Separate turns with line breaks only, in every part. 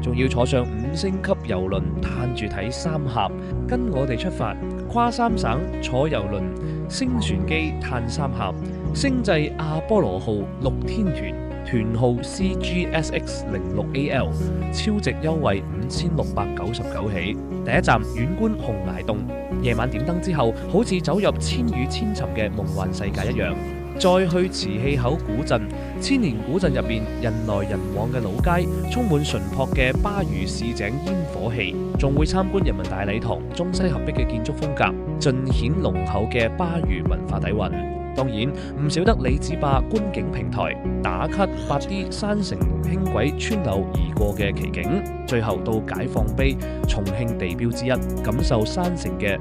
仲要坐上5星級郵輪，嘆住睇三峽。跟我哋出發，跨3省坐郵輪，升船機嘆三峽，星際阿波羅號6天團，團號 CGSX-06AL， 超值優惠5699起。第一站遠觀洪崖洞，夜晚點燈之後，好似走入千與千尋嘅夢幻世界一樣。再去磁器口古鎮，千年古鎮入面人來人往嘅老街，充滿淳樸嘅巴渝市井煙火氣，仲會參觀人民大禮堂中西合璧嘅建築風格，盡顯濃厚嘅巴渝文化底蘊。當然唔少得李子壩觀景平台，打卡8D 山城輕軌穿流而過嘅奇景，最後到解放碑，重慶地標之一，感受山城嘅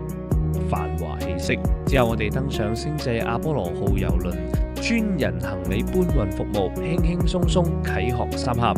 繁華氣息。之後我哋登上星際阿波羅號郵輪，專人行李搬運服務，輕輕鬆鬆啟航三峽。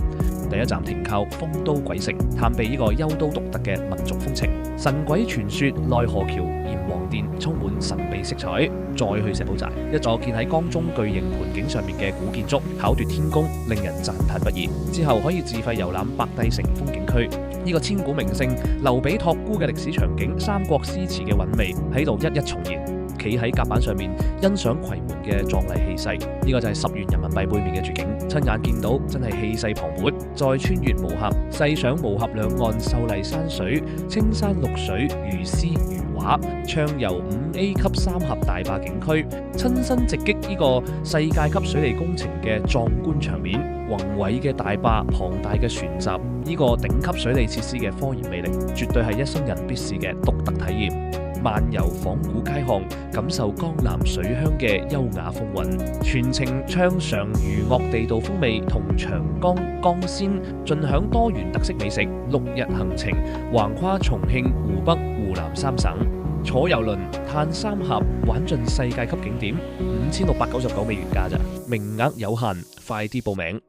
第一站停靠豐都鬼城，探秘呢個幽都獨特嘅民族風情。神鬼傳說、奈何橋、閻王殿充滿神秘色彩。再去石埔寨，一座建喺江中巨型盆景上面嘅古建築，巧奪天工，令人讚嘆不已。之後可以自費遊覽白帝城風景區，呢個千古名勝劉備託孤嘅歷史場景，三國詩詞嘅韻味喺度一一重現。企喺甲板上面欣賞夔門嘅壯麗氣勢，呢個就係10元人民幣背面嘅絕景，親眼見到真係氣勢磅礴。再穿越巫峽，細賞巫峽兩岸秀麗山水，青山綠水如詩如畫，暢遊5A 級三峽大壩景區，親身直擊呢個世界級水利工程嘅壯觀場面，宏偉嘅大壩、龐大嘅船閘，呢個頂級水利設施嘅科研魅力，絕對係一生人必試嘅獨特體驗。漫遊仿古街巷，感受江南水鄉嘅優雅風韻，全程暢嘗漁樂地道風味同長江江鮮，盡享多元特色美食。6日行程橫跨重慶、湖北、湖南3省，坐郵輪嘆三峽，玩盡世界級景點，5699美元價咋，名額有限，快啲報名！